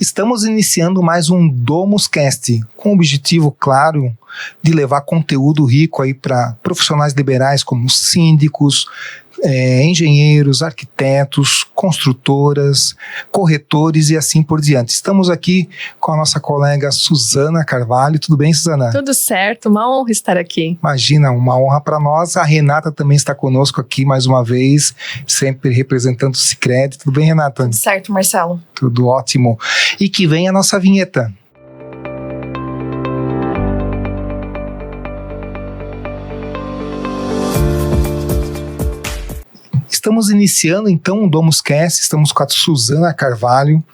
Estamos iniciando mais um DomusCast, com o objetivo claro de levar conteúdo rico aí para profissionais liberais como síndicos, engenheiros, arquitetos, construtoras, corretores e assim por diante. Estamos aqui com a nossa colega Suzana Carvalho. Tudo bem, Suzana? Tudo certo, uma honra estar aqui. Imagina, uma honra para nós. A Renata também está conosco aqui mais uma vez, sempre representando o Sicredi. Tudo bem, Renata? Tudo certo, Marcelo. Tudo ótimo. E que vem a nossa vinheta. Estamos iniciando então o DomusCast, estamos com a Suzana Carvalho.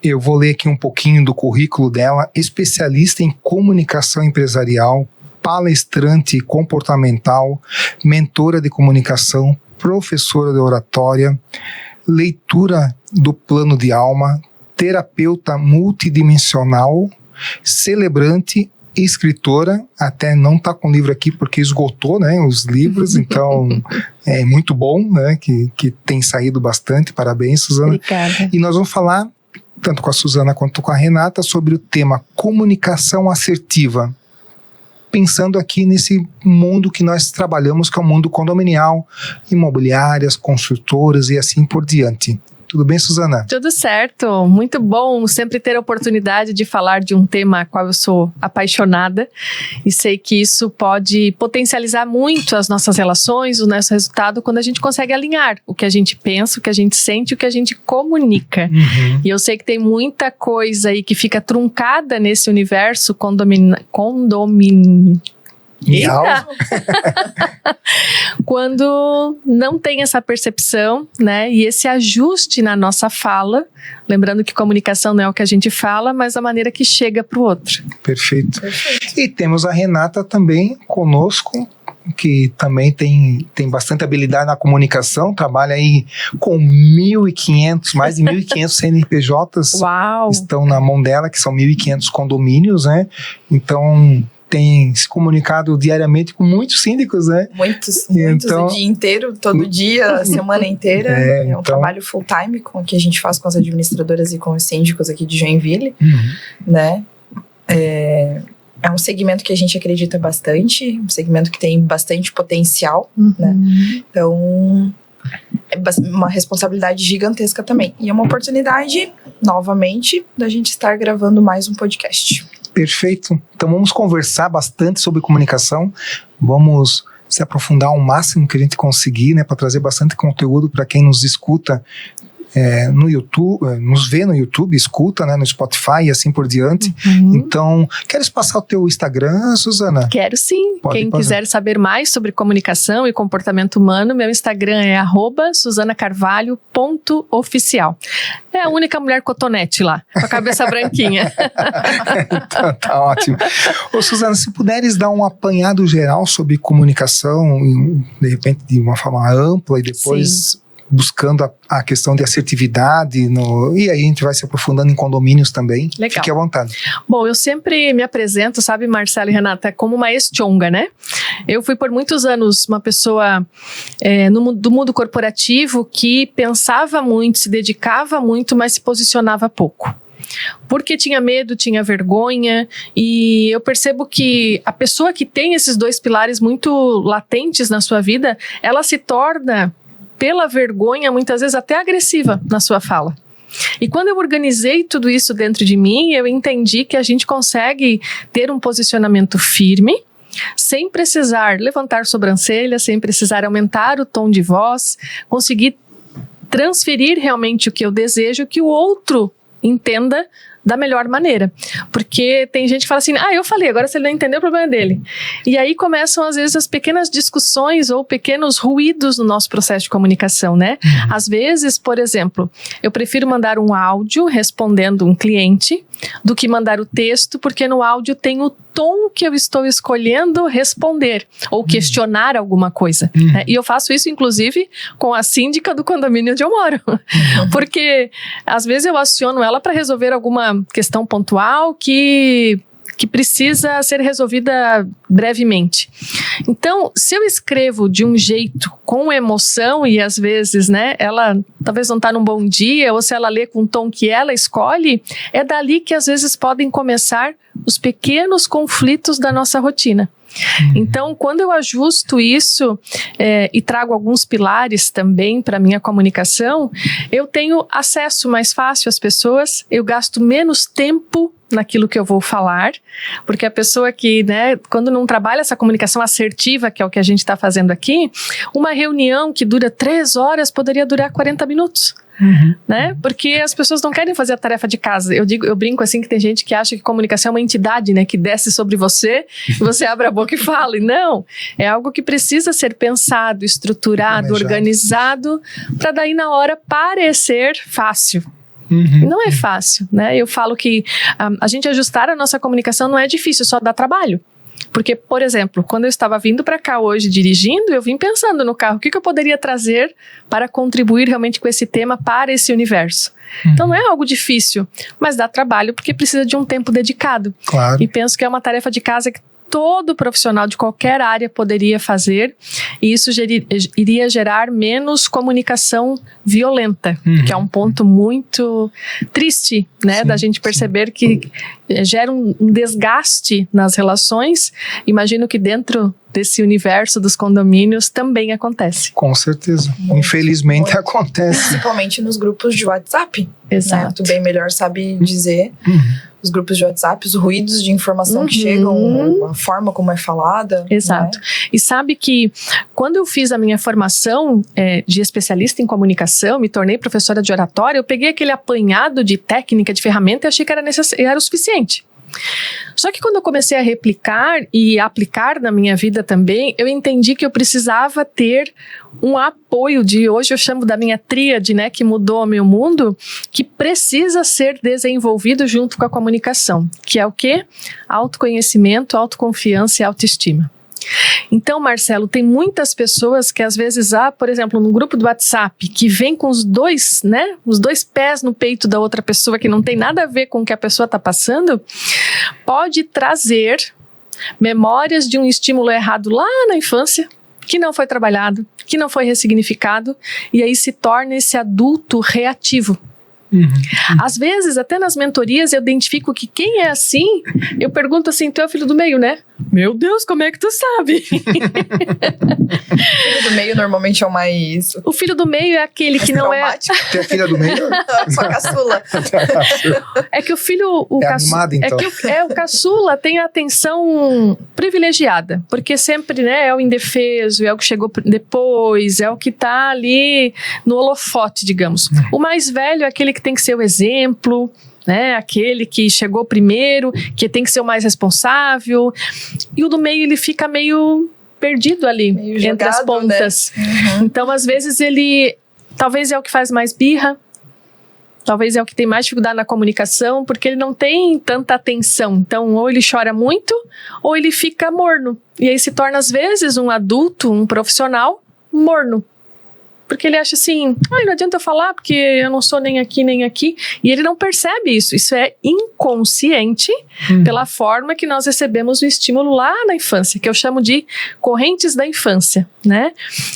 Eu vou ler aqui um pouquinho do currículo dela: especialista em comunicação empresarial, palestrante comportamental, mentora de comunicação, professora de oratória, leitura do plano de alma, terapeuta multidimensional, celebrante, escritora. Até não está com livro aqui porque esgotou, né, os livros, então é muito bom, né, que tem saído bastante. Parabéns, Suzana. Obrigada. E nós vamos falar, tanto com a Suzana quanto com a Renata, sobre o tema comunicação assertiva, pensando aqui nesse mundo que nós trabalhamos, que é o mundo condominial, imobiliárias, construtoras e assim por diante. Tudo bem, Suzana? Tudo certo, muito bom sempre ter a oportunidade de falar de um tema a qual eu sou apaixonada e sei que isso pode potencializar muito as nossas relações, o nosso resultado, quando a gente consegue alinhar o que a gente pensa, o que a gente sente, o que a gente comunica. E eu sei que tem muita coisa aí que fica truncada nesse universo Eita! Quando não tem essa percepção, né, e esse ajuste na nossa fala, lembrando que comunicação não é o que a gente fala, mas a maneira que chega para o outro. Perfeito. E temos a Renata também conosco, que também tem bastante habilidade na comunicação, trabalha aí com mais de 1.500 CNPJs. Uau! Estão na mão dela, que são 1.500 condomínios, né? Então tem se comunicado diariamente com muitos síndicos, né? Muitos então, o dia inteiro, todo dia, a semana inteira. É um trabalho full time com o que a gente faz com as administradoras e com os síndicos aqui de Joinville, né? É um segmento que a gente acredita bastante, um segmento que tem bastante potencial, né? Então, é uma responsabilidade gigantesca também. E é uma oportunidade, novamente, da gente estar gravando mais um podcast. Perfeito. Então vamos conversar bastante sobre comunicação, vamos se aprofundar ao máximo que a gente conseguir, né, para trazer bastante conteúdo para quem nos escuta no YouTube, nos vê no YouTube, escuta, né, no Spotify e assim por diante. Então, queres passar o teu Instagram, Suzana? Quero sim. Quem passar. Quiser saber mais sobre comunicação e comportamento humano, meu Instagram é @susanacarvalho.oficial. É a única mulher cotonete lá, com a cabeça branquinha. Então, tá ótimo. Ô, Suzana, se puderes dar um apanhado geral sobre comunicação, de repente de uma forma ampla e depois buscando a questão de assertividade, e aí a gente vai se aprofundando em condomínios também. Legal. Fique à vontade. Bom, eu sempre me apresento, sabe, Marcelo e Renata, como uma ex-chonga, né? Eu fui por muitos anos uma pessoa do mundo corporativo que pensava muito, se dedicava muito, mas se posicionava pouco. Porque tinha medo, tinha vergonha, e eu percebo que a pessoa que tem esses dois pilares muito latentes na sua vida, ela se torna, pela vergonha, muitas vezes até agressiva na sua fala. E quando eu organizei tudo isso dentro de mim, eu entendi que a gente consegue ter um posicionamento firme, sem precisar levantar sobrancelha, sem precisar aumentar o tom de voz, conseguir transferir realmente o que eu desejo, que o outro entenda da melhor maneira. Porque tem gente que fala assim, eu falei, agora se ele não entendeu, o problema é dele. E aí começam às vezes as pequenas discussões ou pequenos ruídos no nosso processo de comunicação, né? Às vezes, por exemplo, eu prefiro mandar um áudio respondendo um cliente do que mandar o texto, porque no áudio tem o tom que eu estou escolhendo responder ou questionar alguma coisa. Né? E eu faço isso, inclusive, com a síndica do condomínio onde eu moro. Porque, às vezes, eu aciono ela para resolver alguma questão pontual que que precisa ser resolvida brevemente. Então, se eu escrevo de um jeito com emoção e às vezes, né, ela talvez não está num bom dia, ou se ela lê com o tom que ela escolhe, é dali que às vezes podem começar os pequenos conflitos da nossa rotina. Então, quando eu ajusto isso e trago alguns pilares também para a minha comunicação, eu tenho acesso mais fácil às pessoas, eu gasto menos tempo naquilo que eu vou falar, porque a pessoa que, né, quando não trabalha essa comunicação assertiva, que é o que a gente está fazendo aqui, uma reunião que dura 3 horas poderia durar 40 minutos. Né? Porque as pessoas não querem fazer a tarefa de casa. Eu brinco assim que tem gente que acha que comunicação é uma entidade, né, que desce sobre você e você abre a boca e fala. E não, é algo que precisa ser pensado, estruturado, organizado, para daí na hora parecer fácil. Não é fácil, né? Eu falo que a gente ajustar a nossa comunicação não é difícil, só dá trabalho. Porque, por exemplo, quando eu estava vindo para cá hoje dirigindo, eu vim pensando no carro, o que eu poderia trazer para contribuir realmente com esse tema para esse universo. Então não é algo difícil, mas dá trabalho porque precisa de um tempo dedicado. Claro. E penso que é uma tarefa de casa que todo profissional de qualquer área poderia fazer, e isso iria gerar menos comunicação violenta, que é um ponto muito triste, né, sim, da gente perceber que gera um desgaste nas relações. Imagino que dentro desse universo dos condomínios também acontece. Com certeza. Infelizmente acontece. Principalmente nos grupos de WhatsApp. Exato. Né? Tu bem melhor sabe dizer. Os grupos de WhatsApp, os ruídos de informação que chegam, a forma como é falada. Exato. Né? E sabe que quando eu fiz a minha formação de especialista em comunicação, me tornei professora de oratória, eu peguei aquele apanhado de técnica, de ferramenta e achei que era o suficiente. Só que quando eu comecei a replicar e aplicar na minha vida também, eu entendi que eu precisava ter um apoio de, hoje eu chamo da minha tríade, né, que mudou o meu mundo, que precisa ser desenvolvido junto com a comunicação, que é o quê? Autoconhecimento, autoconfiança e autoestima. Então, Marcelo, tem muitas pessoas que às vezes por exemplo, no grupo do WhatsApp, que vem com os dois pés no peito da outra pessoa, que não tem nada a ver com o que a pessoa está passando, pode trazer memórias de um estímulo errado lá na infância, que não foi trabalhado, que não foi ressignificado, e aí se torna esse adulto reativo. Às vezes, até nas mentorias, eu identifico que quem é assim, eu pergunto assim, tu é o filho do meio, né? Meu Deus, como é que tu sabe? O filho do meio normalmente é o mais... O filho do meio é aquele que não traumático. Tem a filha do meio? Só a caçula. É que o filho... animado, então. O caçula tem a atenção privilegiada, porque sempre, né, é o indefeso, é o que chegou depois, é o que tá ali no holofote, digamos. O mais velho é aquele que tem que ser o exemplo, né? Aquele que chegou primeiro, que tem que ser o mais responsável, e o do meio ele fica meio perdido ali, meio entre jogado, as pontas, né? Então às vezes ele talvez é o que faz mais birra, talvez é o que tem mais dificuldade na comunicação, porque ele não tem tanta atenção. Então ou ele chora muito ou ele fica morno, e aí se torna às vezes um adulto, um profissional morno. Porque ele acha assim, não adianta eu falar porque eu não sou nem aqui nem aqui. E ele não percebe isso. Isso é inconsciente pela forma que nós recebemos o estímulo lá na infância, que eu chamo de correntes da infância, né?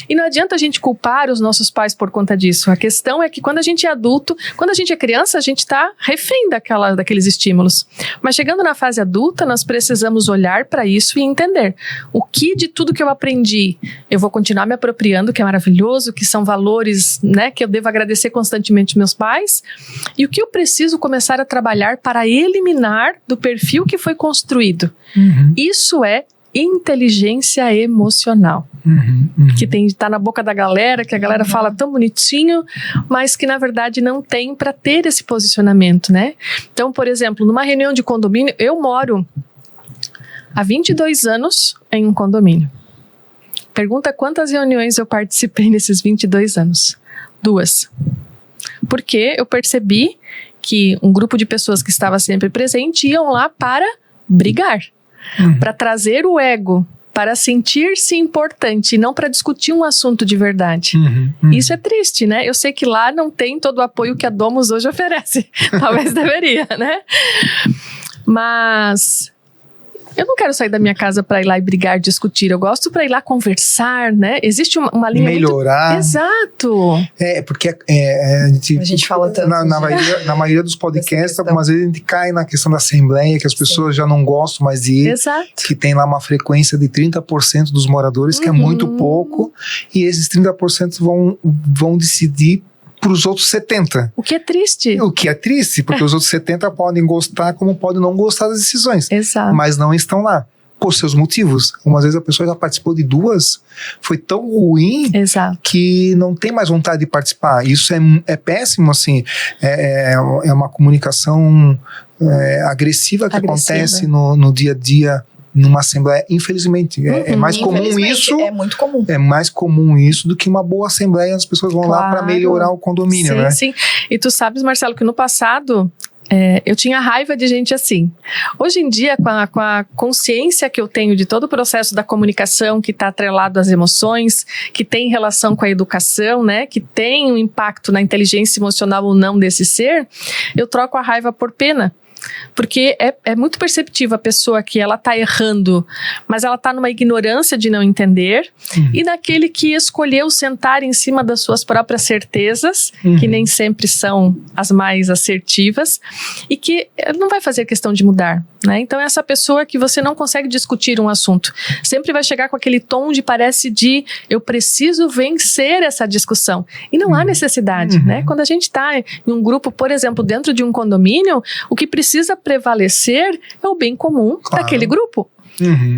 E não adianta a gente culpar os nossos pais por conta disso. A questão é que quando a gente é adulto, quando a gente é criança, a gente está refém daqueles estímulos. Mas chegando na fase adulta, nós precisamos olhar para isso e entender o que de tudo que eu aprendi eu vou continuar me apropriando, que é maravilhoso, que são valores, né, que eu devo agradecer constantemente aos meus pais, e o que eu preciso começar a trabalhar para eliminar do perfil que foi construído. Isso é inteligência emocional, que está na boca da galera, que a galera fala tão bonitinho, mas que na verdade não tem para ter esse posicionamento, né? Então, por exemplo, numa reunião de condomínio, eu moro há 22 anos em um condomínio. Pergunta quantas reuniões eu participei nesses 22 anos. 2. Porque eu percebi que um grupo de pessoas que estava sempre presente iam lá para brigar, para trazer o ego, para sentir-se importante e não para discutir um assunto de verdade. Isso é triste, né? Eu sei que lá não tem todo o apoio que a Domus hoje oferece. Talvez deveria, né? Mas Eu não quero sair da minha casa para ir lá e brigar, discutir. Eu gosto para ir lá conversar, né? Existe uma linha melhorar. Muito... Exato. Porque a gente fala tanto. Na maioria dos podcasts, algumas vezes a gente cai na questão da assembleia, que as pessoas já não gostam mais de ir. Exato. Que tem lá uma frequência de 30% dos moradores, que é muito pouco. E esses 30% vão decidir para os outros 70%. O que é triste. O que é triste, porque os outros 70% podem gostar como podem não gostar das decisões. Exato. Mas não estão lá. Por seus motivos. Umas vezes a pessoa já participou de 2, foi tão ruim Exato. que não tem mais vontade de participar. Isso é péssimo, assim. É uma comunicação agressiva que acontece no dia a dia numa assembleia, infelizmente. É mais comum isso. É muito comum. É mais comum isso do que uma boa assembleia. As pessoas vão lá para melhorar o condomínio, sim, né? Sim. E tu sabes, Marcelo, que no passado eu tinha raiva de gente assim. Hoje em dia, com a consciência que eu tenho de todo o processo da comunicação que está atrelado às emoções, que tem relação com a educação, né, que tem um impacto na inteligência emocional ou não desse ser, eu troco a raiva por pena. Porque é muito perceptível a pessoa que ela está errando, mas ela está numa ignorância de não entender, e daquele que escolheu sentar em cima das suas próprias certezas, que nem sempre são as mais assertivas, e que não vai fazer questão de mudar, né? Então essa pessoa que você não consegue discutir um assunto, sempre vai chegar com aquele tom de eu preciso vencer essa discussão, e não há necessidade, né? Quando a gente está em um grupo, por exemplo, dentro de um condomínio, o que precisa prevalecer é o bem comum daquele grupo.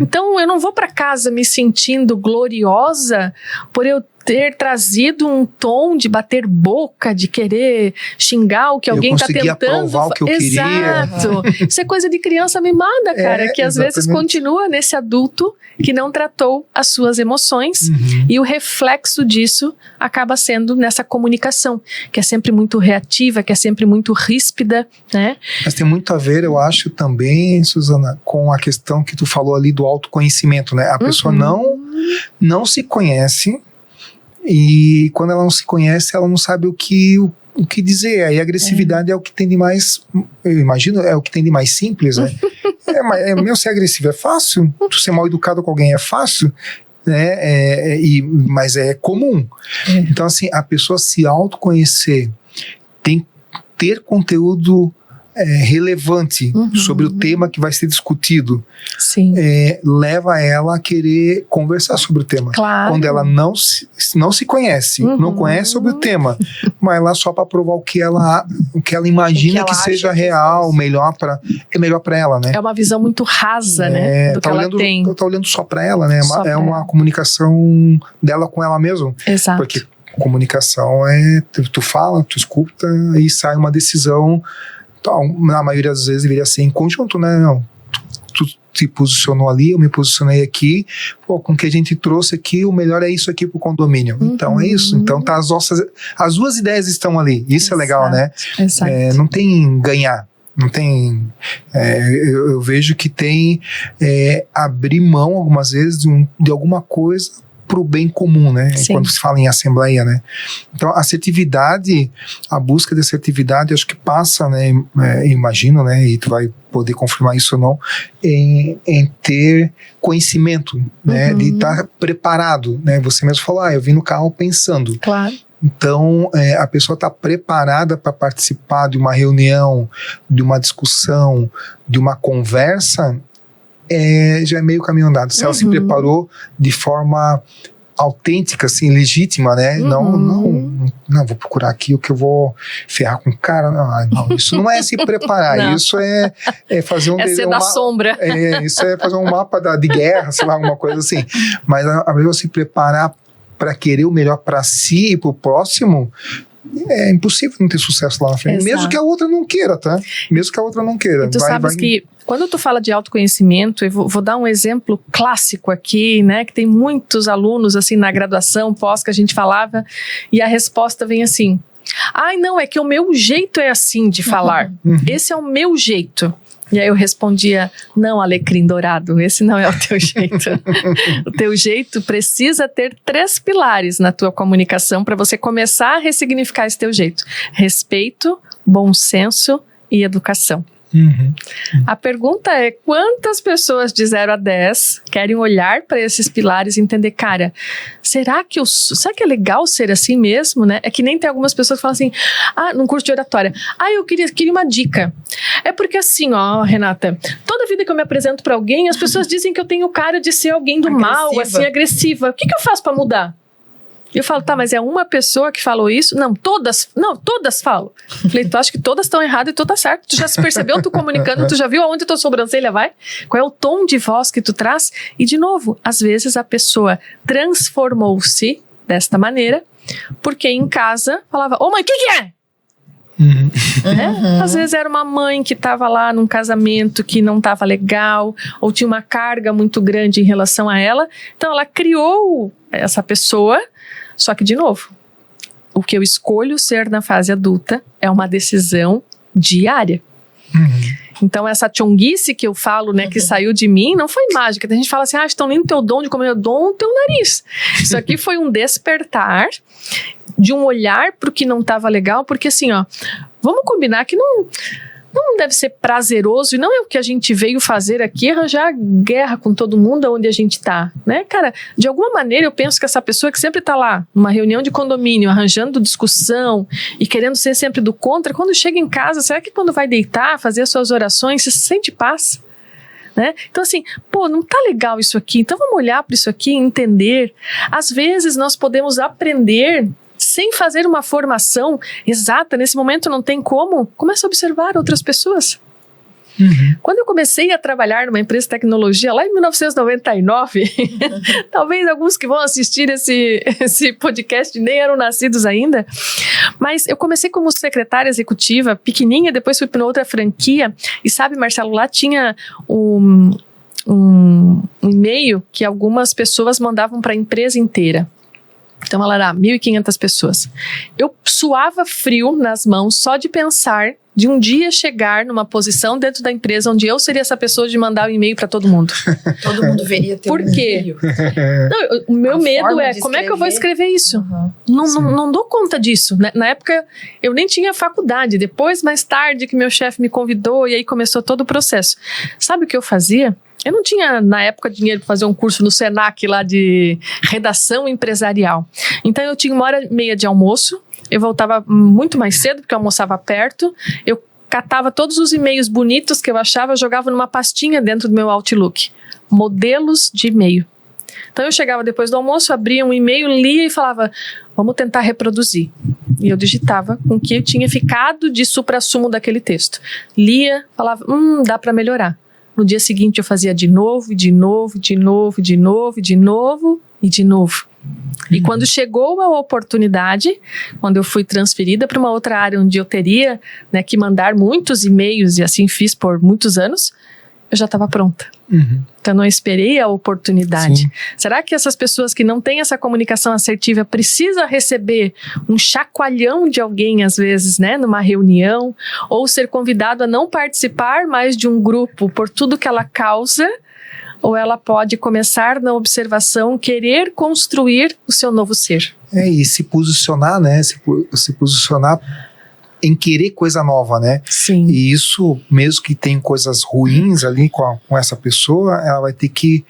Então eu não vou para casa me sentindo gloriosa por eu ter trazido um tom de bater boca, de querer xingar o que alguém está tentando. Aprovar o que eu Exato. queria. Isso é coisa de criança mimada, cara, que às vezes continua nesse adulto que não tratou as suas emoções, e o reflexo disso acaba sendo nessa comunicação, que é sempre muito reativa, que é sempre muito ríspida, né? Mas tem muito a ver, eu acho também, Suzana, com a questão que tu falou ali do autoconhecimento, né? A pessoa não se conhece, e quando ela não se conhece, ela não sabe o que dizer. Aí a agressividade é o que tem de mais, eu imagino, é o que tem de mais simples, né? Ser agressivo é fácil, tu ser mal educado com alguém é fácil, né? Mas é comum. Então, assim, a pessoa se autoconhecer, tem que ter conteúdo relevante sobre o tema que vai ser discutido. Sim. Leva ela a querer conversar sobre o tema. Claro. Quando ela não se conhece, não conhece sobre o tema, mas lá só para provar o que ela imagina que seja real, melhor para ela, né? É uma visão muito rasa, né? Do que ela tem. Tá olhando só para ela, né? É uma comunicação dela com ela mesma. Exato. Porque comunicação tu fala, tu escuta e sai uma decisão. Na maioria das vezes deveria ser em conjunto, né? Não, tu te posicionou ali, eu me posicionei aqui, com o que a gente trouxe aqui, o melhor é isso aqui pro condomínio. Então é isso. Então tá as duas ideias estão ali. Isso é legal, né? Exato. Não tem ganhar. Não tem. Eu vejo que tem abrir mão algumas vezes de alguma coisa para o bem comum, né? Sim. Quando se fala em assembleia, né? Então, a assertividade, a busca de assertividade, acho que passa, né? Imagino, né? E tu vai poder confirmar isso ou não, em ter conhecimento, né? De estar preparado, né? Você mesmo falou, eu vim no carro pensando. Claro. Então, a pessoa está preparada para participar de uma reunião, de uma discussão, de uma conversa, já é meio caminho andado. Se ela se preparou de forma autêntica, assim, legítima, né? Não, vou procurar aqui o que eu vou ferrar com o cara. Não, isso não é se preparar, isso é fazer ser da sombra. Isso é fazer um mapa de guerra, sei lá, alguma coisa assim. Mas a pessoa se preparar para querer o melhor para si e para o próximo, é impossível não ter sucesso lá na frente. Exato. Mesmo que a outra não queira, tá? Mesmo que a outra não queira. E tu sabes que quando tu fala de autoconhecimento, eu vou dar um exemplo clássico aqui, né? Que tem muitos alunos, assim, na graduação, pós, que a gente falava, e a resposta vem assim, não, é que o meu jeito é assim de falar. Esse é o meu jeito. E aí eu respondia, não, alecrim dourado, esse não é o teu jeito. O teu jeito precisa ter 3 pilares na tua comunicação para você começar a ressignificar esse teu jeito. Respeito, bom senso e educação. A pergunta é, quantas pessoas de 0 a 10 querem olhar para esses pilares e entender, cara, será que é legal ser assim mesmo, né? É que nem tem algumas pessoas que falam assim, num curso de oratória, eu queria uma dica. É porque assim, Renata, toda vida que eu me apresento para alguém, as pessoas dizem que eu tenho cara de ser alguém do mal, assim, agressiva. O que eu faço para mudar? Eu falo, mas é uma pessoa que falou isso? Não, todas falam. Falei, tu acha que todas estão erradas e tu tá certo? Tu já se percebeu, tu comunicando, tu já viu aonde tua sobrancelha vai? Qual é o tom de voz que tu traz? E de novo, às vezes a pessoa transformou-se desta maneira, porque em casa falava, mãe, o que é? Às vezes era uma mãe que estava lá num casamento que não estava legal, ou tinha uma carga muito grande em relação a ela, então ela criou essa pessoa, só que de novo, o que eu escolho ser na fase adulta é uma decisão diária. Então essa chonguice que eu falo, né, que saiu de mim, não foi mágica. A gente fala assim, estão nem no teu dom de comer, o dom no teu nariz. Isso aqui foi um despertar de um olhar para o que não estava legal, porque assim, vamos combinar que não deve ser prazeroso, e não é o que a gente veio fazer aqui, arranjar guerra com todo mundo onde a gente tá, né, cara? De alguma maneira eu penso que essa pessoa que sempre tá lá, numa reunião de condomínio, arranjando discussão e querendo ser sempre do contra, quando chega em casa, será que quando vai deitar, fazer as suas orações, se sente paz? Né? Então assim, não tá legal isso aqui, então vamos olhar para isso aqui e entender. Às vezes nós podemos aprender sem fazer uma formação exata, nesse momento não tem como, começa a observar outras pessoas. Quando eu comecei a trabalhar numa empresa de tecnologia, lá em 1999, talvez alguns que vão assistir esse podcast nem eram nascidos ainda, mas eu comecei como secretária executiva, pequenininha, depois fui para outra franquia, e sabe, Marcelo, lá tinha um e-mail que algumas pessoas mandavam para a empresa inteira. Então ela era 1.500 pessoas. Eu suava frio nas mãos só de pensar de um dia chegar numa posição dentro da empresa onde eu seria essa pessoa de mandar um e-mail para todo mundo. Todo mundo veria ter Por quê? O meu medo é, como é que eu vou escrever isso? Não dou conta disso. Na época, eu nem tinha faculdade. Depois, mais tarde, que meu chefe me convidou e aí começou todo o processo. Sabe o que eu fazia? Eu não tinha, na época, dinheiro para fazer um curso no Senac lá de redação empresarial. Então, eu tinha 1h30 de almoço. Eu voltava muito mais cedo, porque eu almoçava perto. Eu catava todos os e-mails bonitos que eu achava, jogava numa pastinha dentro do meu Outlook. Modelos de e-mail. Então, eu chegava depois do almoço, abria um e-mail, lia e falava, vamos tentar reproduzir. E eu digitava com o que eu tinha ficado de suprassumo daquele texto. Lia, falava, dá para melhorar. No dia seguinte eu fazia de novo, de novo, de novo, de novo, de novo e de novo. E quando chegou a oportunidade, quando eu fui transferida para uma outra área onde eu teria, né, que mandar muitos e-mails, e assim fiz por muitos anos, eu já estava pronta. Então não esperei a oportunidade. Sim. Será que essas pessoas que não têm essa comunicação assertiva precisam receber um chacoalhão de alguém, às vezes, né, numa reunião, ou ser convidado a não participar mais de um grupo por tudo que ela causa, ou ela pode começar na observação, querer construir o seu novo ser? E se posicionar, né, se posicionar em querer coisa nova, né? Sim. E isso, mesmo que tenha coisas ruins ali com essa pessoa, ela vai ter que,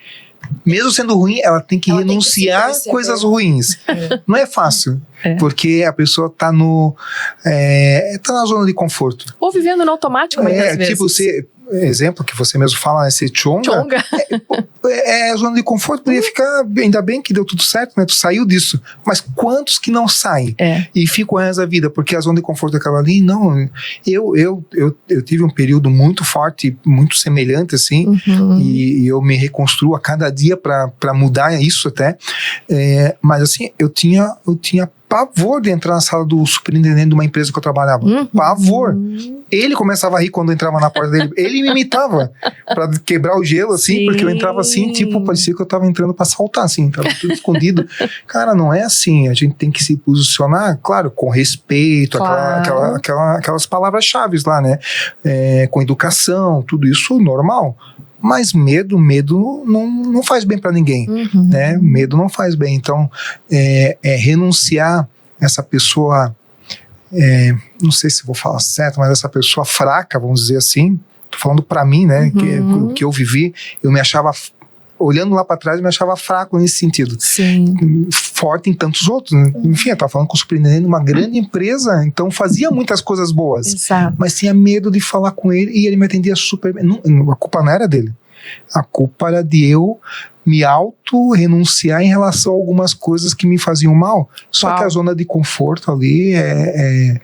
mesmo sendo ruim, ela tem que renunciar a coisas ruins. Não é fácil, porque a pessoa tá na zona de conforto. Ou vivendo no automático, muitas vezes. Tipo, exemplo que você mesmo fala, né, ser chonga. É a zona de conforto, poderia ficar, ainda bem que deu tudo certo, né, tu saiu disso, mas quantos que não saem e ficam o resto da vida, porque a zona de conforto daquela ali, não, eu tive um período muito forte, muito semelhante assim, e eu me reconstruo a cada dia para mudar isso até, mas assim, eu tinha pavor de entrar na sala do superintendente de uma empresa que eu trabalhava. Pavor. Ele começava a rir quando eu entrava na porta dele. Ele me imitava pra quebrar o gelo, assim, Sim. porque eu entrava assim, tipo, parecia que eu tava entrando pra saltar, assim, tava tudo escondido. Cara, não é assim. A gente tem que se posicionar, claro, com respeito, claro. aquelas palavras-chave lá, né? Com educação, tudo isso normal. Mas medo não faz bem para ninguém, né? Medo não faz bem. Então, renunciar essa pessoa, não sei se vou falar certo, mas essa pessoa fraca, vamos dizer assim, tô falando pra mim, né, que eu vivi, eu me achava, olhando lá pra trás, eu me achava fraco nesse sentido. Sim. Forte em tantos outros, né? Enfim, eu tava falando com o superintendente de uma grande empresa, então fazia muitas coisas boas. Exato. Mas tinha medo de falar com ele e ele me atendia super bem. A culpa não era dele. A culpa era de eu me auto-renunciar em relação a algumas coisas que me faziam mal. Só que a zona de conforto ali é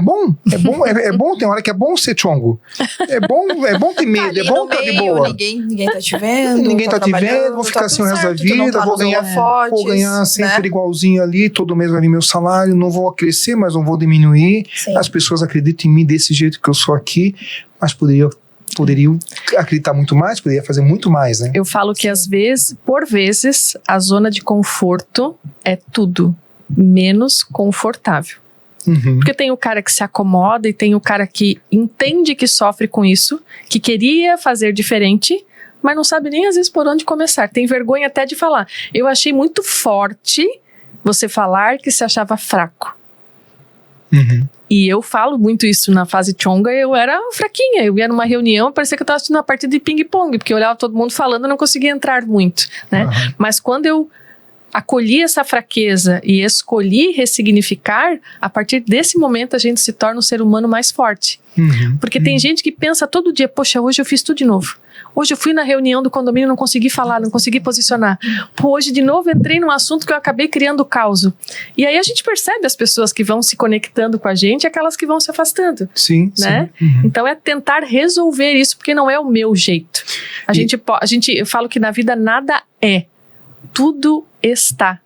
bom. É bom, tem hora que é bom ser chongo. É bom ter medo, é bom estar de boa. Ninguém tá te vendo. Ninguém tá te vendo, vou ficar assim o resto da vida, vou ganhar sempre igualzinho ali, todo mês vai vir meu salário, não vou crescer, mas não vou diminuir. Sim. As pessoas acreditam em mim desse jeito que eu sou aqui, mas poderiam acreditar muito mais, poderia fazer muito mais, né? Eu falo que por vezes, a zona de conforto é tudo menos confortável. Porque tem o cara que se acomoda e tem o cara que entende que sofre com isso, que queria fazer diferente, mas não sabe nem às vezes por onde começar. Tem vergonha até de falar. Eu achei muito forte você falar que se achava fraco. E eu falo muito isso na fase chonga, eu era fraquinha, eu ia numa reunião, parecia que eu estava assistindo uma partida de ping-pong, porque eu olhava todo mundo falando e não conseguia entrar muito, né? Mas quando eu acolhi essa fraqueza e escolhi ressignificar, a partir desse momento a gente se torna um ser humano mais forte. Porque tem gente que pensa todo dia, poxa, hoje eu fiz tudo de novo. Hoje eu fui na reunião do condomínio, não consegui falar, não consegui posicionar. Pô, hoje de novo entrei num assunto que eu acabei criando caos. E aí a gente percebe as pessoas que vão se conectando com a gente e aquelas que vão se afastando. Sim, né? Então é tentar resolver isso, porque não é o meu jeito. Eu falo que na vida nada é, tudo está.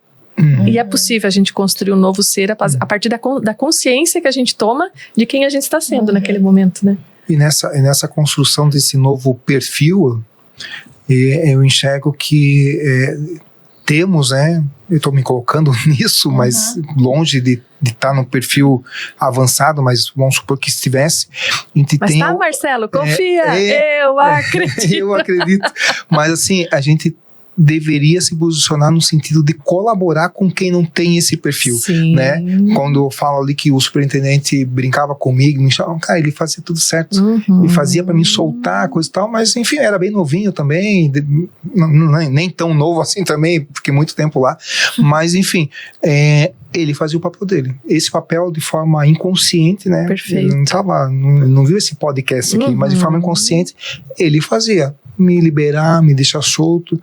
E é possível a gente construir um novo ser a partir da consciência que a gente toma de quem a gente está sendo naquele momento, né? E nessa construção desse novo perfil, eu enxergo que temos, né? Eu estou me colocando nisso, mas longe de estar num perfil avançado, mas vamos supor que estivesse. Mas tá, Marcelo, confia, eu acredito. Eu acredito, mas assim, a gente deveria se posicionar no sentido de colaborar com quem não tem esse perfil, né? Quando eu falo ali que o superintendente brincava comigo, me chamava, cara, ele fazia tudo certo, ele fazia para mim soltar, coisa e tal, mas enfim, era bem novinho também, nem tão novo assim também, fiquei muito tempo lá, mas enfim, ele fazia o papel dele, esse papel de forma inconsciente, né? Perfeito. Ele não viu esse podcast aqui, mas de forma inconsciente, ele fazia, me liberar, me deixar solto,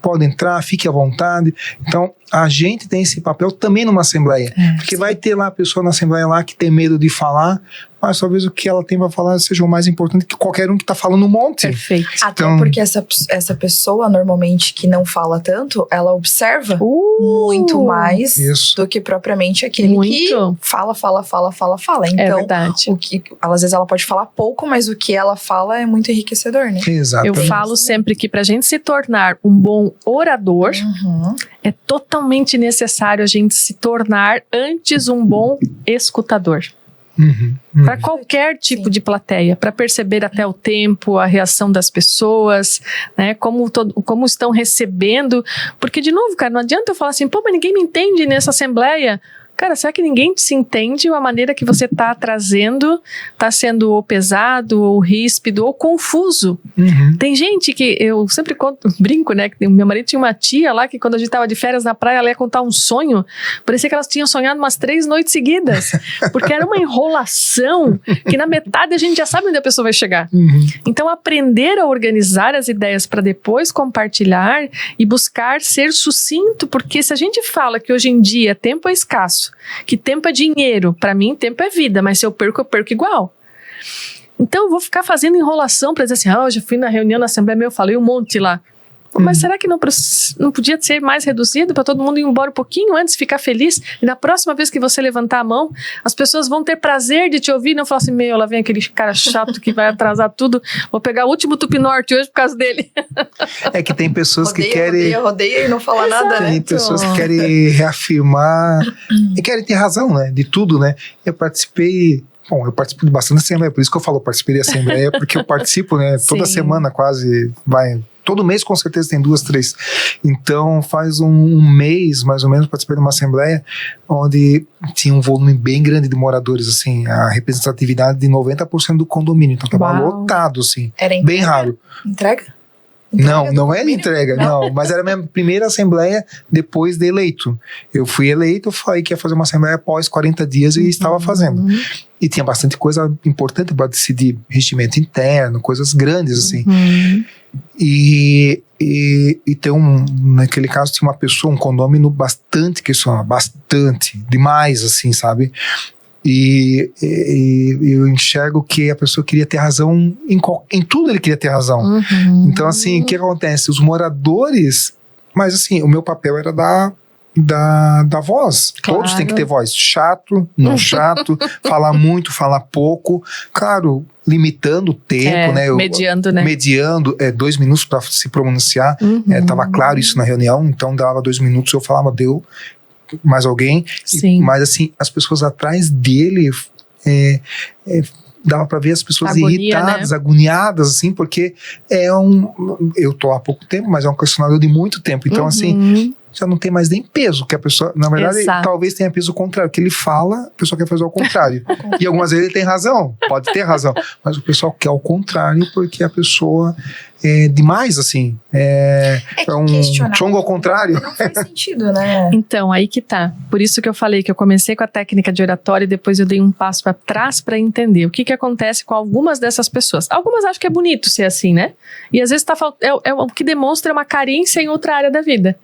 pode entrar, fique à vontade. Então, a gente tem esse papel também numa assembleia, porque vai ter lá a pessoa na assembleia lá que tem medo de falar, mas talvez o que ela tem para falar seja o mais importante que qualquer um que está falando um monte. Perfeito. Até porque essa pessoa, normalmente, que não fala tanto, ela observa muito mais do que propriamente aquele que fala. Então, é verdade. Às vezes ela pode falar pouco, mas o que ela fala é muito enriquecedor, né? Exatamente. Eu falo sempre que pra gente se tornar um bom orador, é totalmente necessário a gente se tornar antes um bom escutador. Para qualquer tipo de plateia, para perceber até o tempo, a reação das pessoas, né, como estão recebendo, porque de novo, cara, não adianta eu falar assim, pô, mas ninguém me entende nessa assembleia. Cara, será que ninguém se entende a maneira que você está trazendo, está sendo ou pesado, ou ríspido, ou confuso? Tem gente que, eu sempre brinco, né, que meu marido tinha uma tia lá, que quando a gente estava de férias na praia, ela ia contar um sonho, parecia que elas tinham sonhado umas 3 noites seguidas, porque era uma enrolação, que na metade a gente já sabe onde a pessoa vai chegar. Então, aprender a organizar as ideias para depois compartilhar e buscar ser sucinto, porque se a gente fala que hoje em dia tempo é escasso, que tempo é dinheiro, para mim tempo é vida, mas se eu perco igual. Então eu vou ficar fazendo enrolação para dizer assim, eu já fui na reunião na Assembleia, eu falei um monte lá. Mas será que não podia ser mais reduzido para todo mundo ir embora um pouquinho antes, ficar feliz? E na próxima vez que você levantar a mão, as pessoas vão ter prazer de te ouvir e não falar assim, lá vem aquele cara chato que vai atrasar tudo, vou pegar o último Tupinorte hoje por causa dele. É que tem pessoas que querem... Rodeia e não fala nada, né? Tem pessoas que querem reafirmar e querem ter razão, né? De tudo, né? Eu participo de bastante assembleia, por isso que eu falo, participei da assembleia, porque eu participo, né? Toda semana quase, todo mês com certeza tem 2, 3. Então faz um mês, mais ou menos, participei de uma assembleia onde tinha um volume bem grande de moradores, assim, a representatividade de 90% do condomínio, então estava lotado, assim, bem raro. Entrega? Não é de entrega, não. Mas era a minha primeira assembleia depois de eleito. Eu fui eleito, falei que ia fazer uma assembleia após 40 dias e estava fazendo. E tinha bastante coisa importante para decidir, regimento interno, coisas grandes, assim. E tem naquele caso tinha uma pessoa, um condômino bastante questionável, bastante, demais, assim, sabe? E eu enxergo que a pessoa queria ter razão em tudo, ele queria ter razão. Então, assim, o que acontece? Os moradores, mas assim, o meu papel era da voz. Claro. Todos têm que ter voz. Chato, não chato, falar muito, falar pouco. Claro, limitando o tempo, né? Mediando, né? Mediando, 2 minutos para se pronunciar. Tava claro isso na reunião, então dava 2 minutos, eu falava, deu mais alguém. Mas assim, as pessoas atrás dele dava para ver as pessoas irritadas, né? Agoniadas, assim, porque eu tô há pouco tempo, mas é um questionador de muito tempo, então assim, já não tem mais nem peso, que a pessoa, na verdade, talvez tenha peso contrário, que ele fala, a pessoa quer fazer ao contrário. E algumas vezes ele tem razão, pode ter razão, mas o pessoal quer ao contrário, porque a pessoa é demais, assim. É um chongo ao contrário. Não faz sentido, né? Então, aí que tá. Por isso que eu falei que eu comecei com a técnica de oratório e depois eu dei um passo para trás para entender o que acontece com algumas dessas pessoas. Algumas acham que é bonito ser assim, né? E às vezes o que demonstra uma carência em outra área da vida.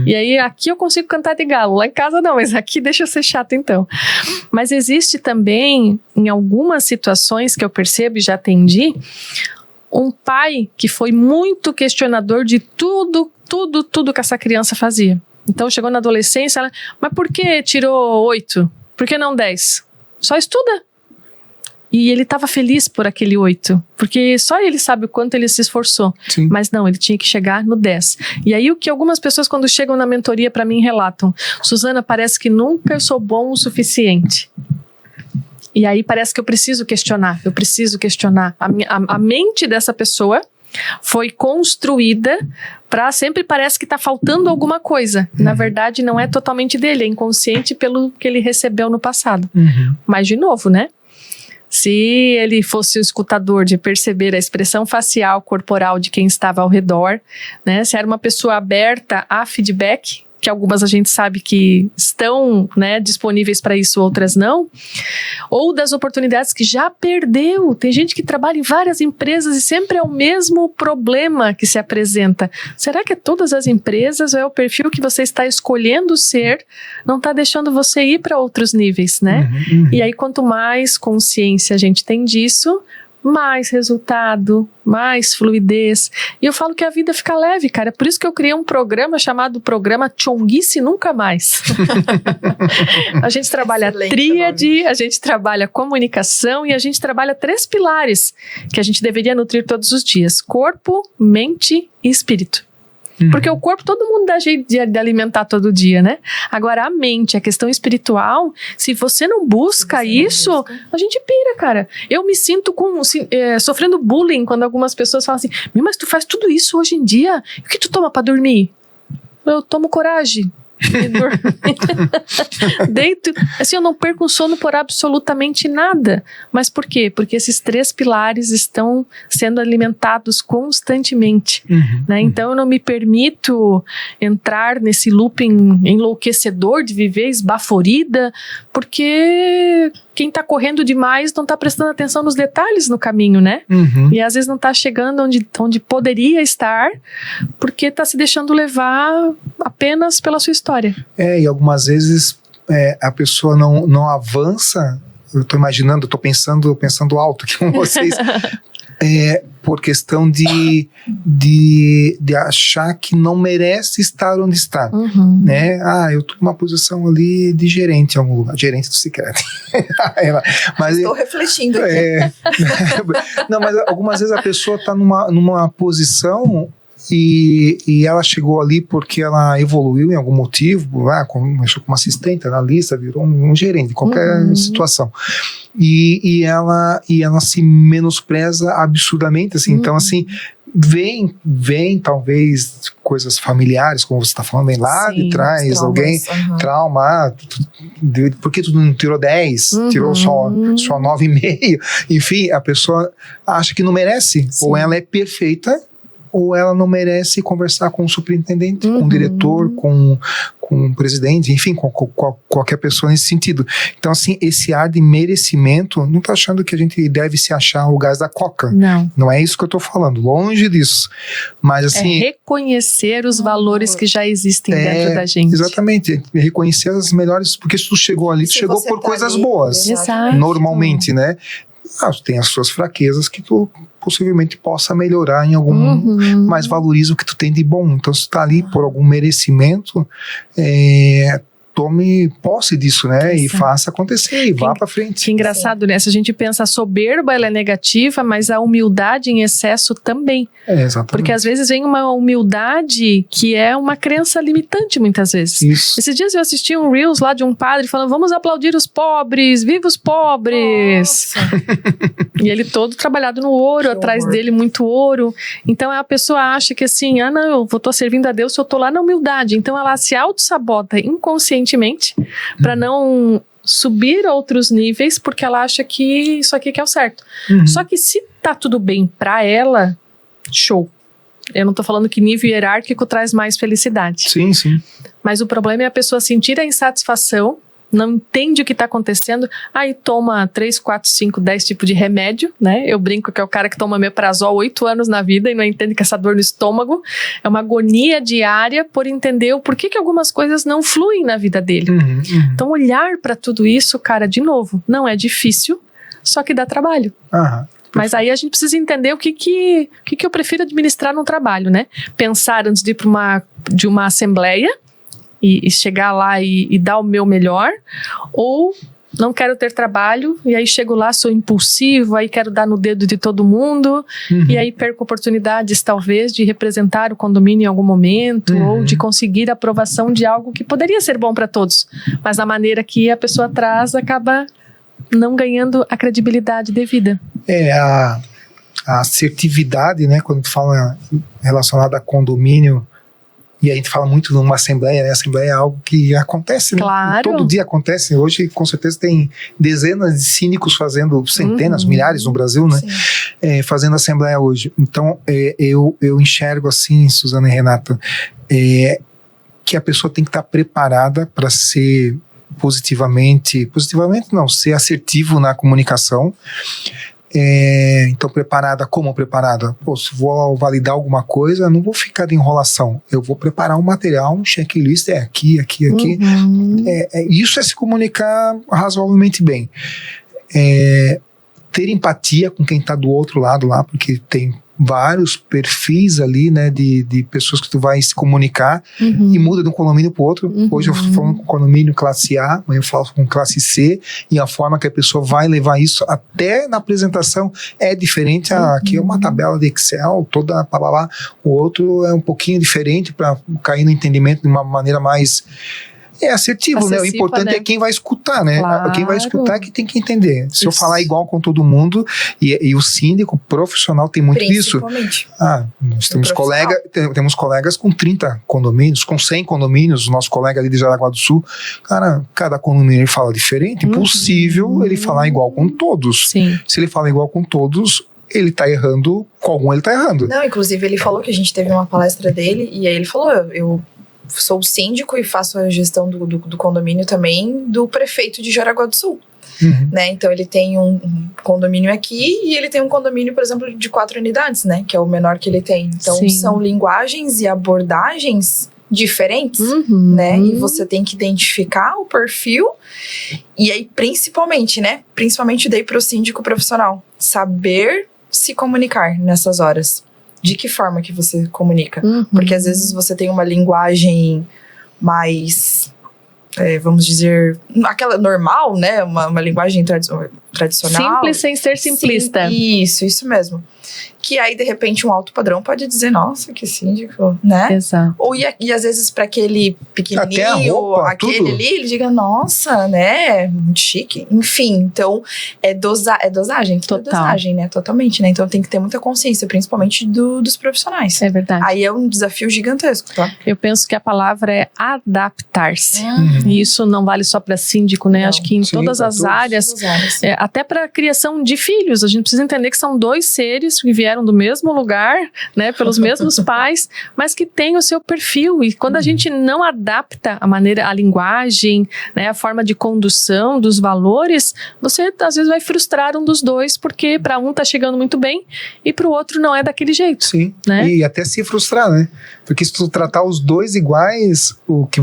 E aí, aqui eu consigo cantar de galo. Lá em casa não, mas aqui deixa eu ser chato então. Mas existe também, em algumas situações que eu percebo e já atendi, um pai que foi muito questionador de tudo que essa criança fazia. Então chegou na adolescência, mas por que tirou 8? Por que não 10? Só estuda. E ele estava feliz por aquele 8, porque só ele sabe o quanto ele se esforçou. Sim. Mas não, ele tinha que chegar no 10. E aí o que algumas pessoas quando chegam na mentoria para mim relatam, Suzana, parece que nunca eu sou bom o suficiente. E aí parece que eu preciso questionar. A mente dessa pessoa foi construída para sempre parece que está faltando alguma coisa. Na verdade, não é totalmente dele, é inconsciente pelo que ele recebeu no passado. Mas, de novo, né? Se ele fosse o escutador de perceber a expressão facial, corporal de quem estava ao redor, né? Se era uma pessoa aberta a feedback, que algumas a gente sabe que estão, né, disponíveis para isso, outras não, ou das oportunidades que já perdeu. Tem gente que trabalha em várias empresas e sempre é o mesmo problema que se apresenta. Será que é todas as empresas ou é o perfil que você está escolhendo ser, não está deixando você ir para outros níveis, né? E aí, quanto mais consciência a gente tem disso, mais resultado, mais fluidez. E eu falo que a vida fica leve, cara. É por isso que eu criei um programa chamado Programa Chonguice Nunca Mais. A gente trabalha tríade, a gente trabalha comunicação e a gente trabalha 3 pilares que a gente deveria nutrir todos os dias: corpo, mente e espírito. Porque o corpo todo mundo dá jeito de alimentar todo dia, né? Agora a mente, a questão espiritual, se você não busca isso, a gente pira, cara. Eu me sinto sofrendo bullying quando algumas pessoas falam assim, mas tu faz tudo isso hoje em dia? E o que tu toma pra dormir? Eu tomo coragem. Deito, assim, eu não perco o sono por absolutamente nada. Mas por quê? Porque esses 3 pilares estão sendo alimentados constantemente, né? Então eu não me permito entrar nesse looping enlouquecedor de viver esbaforida, porque quem está correndo demais não está prestando atenção nos detalhes no caminho, né? E às vezes não está chegando onde poderia estar, porque está se deixando levar apenas pela sua história. E algumas vezes a pessoa não avança. Eu estou imaginando, estou pensando alto aqui com vocês. Por questão de achar que não merece estar onde está, né? Eu tô numa posição ali de gerente em algum lugar, gerente do Sicredi. Mas estou refletindo aqui. Não, mas algumas vezes a pessoa está numa posição e ela chegou ali porque ela evoluiu em algum motivo, começou como assistente, analista, virou um gerente de qualquer situação. E ela se menospreza absurdamente, assim. Então, assim, vem talvez coisas familiares, como você está falando, vem lá de trás, traumas, alguém, trauma, por que tu não tirou 10? Tirou só 9,5? Enfim, a pessoa acha que não merece, ou ela é perfeita, ou ela não merece conversar com o superintendente, com o diretor, com o presidente, enfim, com qualquer pessoa nesse sentido. Então, assim, esse ar de merecimento, não tá achando que a gente deve se achar o gás da coca. Não é isso que eu tô falando, longe disso. Mas, assim... É reconhecer os valores que já existem dentro da gente. Exatamente, reconhecer as melhores, porque se tu chegou ali, tu chegou por coisas boas. Exato. Normalmente, né? Tem as suas fraquezas que tu possivelmente possa melhorar em algum, mas valoriza o que tu tem de bom. Então, se tu tá ali por algum merecimento, tome posse disso, né? E faça acontecer, e vá pra frente. Que engraçado, né? Se a gente pensa, a soberba, ela é negativa, mas a humildade em excesso também. Exatamente. Porque às vezes vem uma humildade que é uma crença limitante, muitas vezes. Isso. Esses dias eu assisti um Reels lá de um padre falando, vamos aplaudir os pobres, viva os pobres! E ele todo trabalhado no ouro, atrás dele muito ouro. Então a pessoa acha que assim, não, eu tô servindo a Deus se eu tô lá na humildade. Então ela se auto-sabota inconscientemente para não subir a outros níveis, porque ela acha que isso aqui que é o certo. Só que se tá tudo bem para ela, show. Eu não tô falando que nível hierárquico traz mais felicidade. Sim, sim. Mas o problema é a pessoa sentir a insatisfação, não entende o que está acontecendo, aí toma 3, 4, 5, 10 tipos de remédio, né? Eu brinco que é o cara que toma omeprazol 8 anos na vida e não entende que essa dor no estômago é uma agonia diária por entender o porquê que algumas coisas não fluem na vida dele. Então, olhar para tudo isso, cara, de novo, não é difícil, só que dá trabalho. Mas aí a gente precisa entender o que eu prefiro administrar num trabalho, né? Pensar antes de ir para uma assembleia, e chegar lá e dar o meu melhor, ou não quero ter trabalho, e aí chego lá, sou impulsivo, aí quero dar no dedo de todo mundo, e aí perco oportunidades, talvez, de representar o condomínio em algum momento, ou de conseguir a aprovação de algo que poderia ser bom para todos, mas da maneira que a pessoa traz, acaba não ganhando a credibilidade devida. A assertividade, né, quando tu fala relacionada a condomínio, e a gente fala muito numa assembleia, né? A assembleia é algo que acontece, né? Claro. Todo dia acontece. Hoje, com certeza, tem dezenas de síndicos fazendo, centenas, milhares no Brasil, né? Fazendo assembleia hoje. Então, eu enxergo assim, Suzana e Renata, que a pessoa tem que estar preparada para ser positivamente não, ser assertivo na comunicação. Então, preparada, como preparada? Se vou validar alguma coisa, não vou ficar de enrolação. Eu vou preparar um material, um checklist, aqui. Isso é se comunicar razoavelmente bem. Ter empatia com quem está do outro lado lá, porque tem vários perfis ali, né, de pessoas que tu vai se comunicar e muda de um condomínio para o outro. Hoje eu estou falando com condomínio classe A, amanhã eu falo com classe C, e a forma que a pessoa vai levar isso até na apresentação é diferente. Aqui é uma tabela de Excel, toda blá. O outro é um pouquinho diferente para cair no entendimento de uma maneira mais... assertivo, né? O importante é quem vai escutar, né? Claro. Quem vai escutar é que tem que entender. Se eu falar igual com todo mundo, e o síndico profissional tem muito disso. Nós temos colegas com 30 condomínios, com 100 condomínios, o nosso colega ali de Jaraguá do Sul, cara, cada condomínio ele fala diferente, impossível ele falar igual com todos. Sim. Se ele fala igual com todos, ele tá errando, com algum ele tá errando. Não, inclusive ele falou que a gente teve uma palestra dele, e aí ele falou, eu sou síndico e faço a gestão do condomínio também do prefeito de Jaraguá do Sul. Né? Então ele tem um condomínio aqui e ele tem um condomínio, por exemplo, de 4 unidades, né? Que é o menor que ele tem. Então são linguagens e abordagens diferentes, né? E você tem que identificar o perfil, e aí principalmente daí pro síndico profissional, saber se comunicar nessas horas. De que forma que você comunica? Porque às vezes você tem uma linguagem mais, vamos dizer, aquela normal, né? Uma linguagem tradicional. Simples sem ser simplista. Isso mesmo. Que aí, de repente, um alto padrão pode dizer, nossa, que síndico, né? Exato. Ou e às vezes para aquele pequenininho, até a roupa, aquele tudo. ali, ele diga, nossa, né? Muito chique. Enfim, então é dosagem. Tudo é Total. dosagem, né? Totalmente, né? Então tem que ter muita consciência, principalmente dos profissionais. É verdade. Aí é um desafio gigantesco, tá? Eu penso que a palavra é adaptar-se. Uhum. E isso não vale só para síndico, né? Não. Acho que em Sim, todas pra as todos. áreas, Todas as áreas. até para a criação de filhos, a gente precisa entender que são dois seres que vieram do mesmo lugar, né? Pelos mesmos pais, mas que têm o seu perfil. E quando a gente não adapta a linguagem, né? A forma de condução dos valores, você às vezes vai frustrar um dos dois, porque para um tá chegando muito bem e para o outro não é daquele jeito. Sim, né? E até se frustrar, né? Porque se tu tratar os dois iguais, o que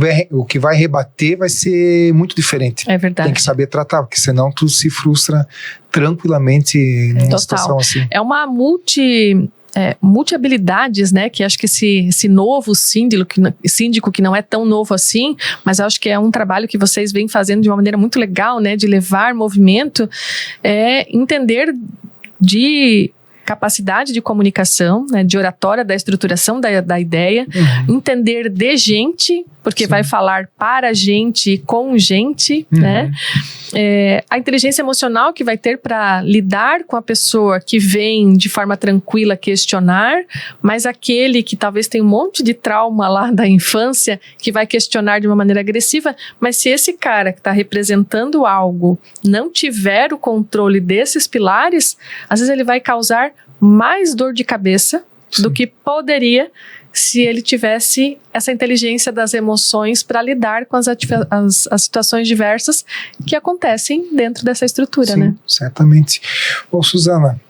vai rebater vai ser muito diferente. É verdade. Tem que saber tratar, porque senão tu se frustra tranquilamente numa Total. situação assim. É uma multi-habilidades, né? Que acho que esse novo síndico que não é tão novo assim, mas eu acho que é um trabalho que vocês vêm fazendo de uma maneira muito legal, né? De levar movimento, entender de capacidade de comunicação, né, de oratória, da estruturação da ideia, entender de gente, porque Sim. vai falar para gente e com gente, né? A inteligência emocional que vai ter para lidar com a pessoa que vem de forma tranquila questionar, mas aquele que talvez tenha um monte de trauma lá da infância, que vai questionar de uma maneira agressiva, mas se esse cara que está representando algo não tiver o controle desses pilares, às vezes ele vai causar mais dor de cabeça do que poderia se ele tivesse essa inteligência das emoções para lidar com as situações diversas que acontecem dentro dessa estrutura, Sim, né? certamente. Ô, Suzana,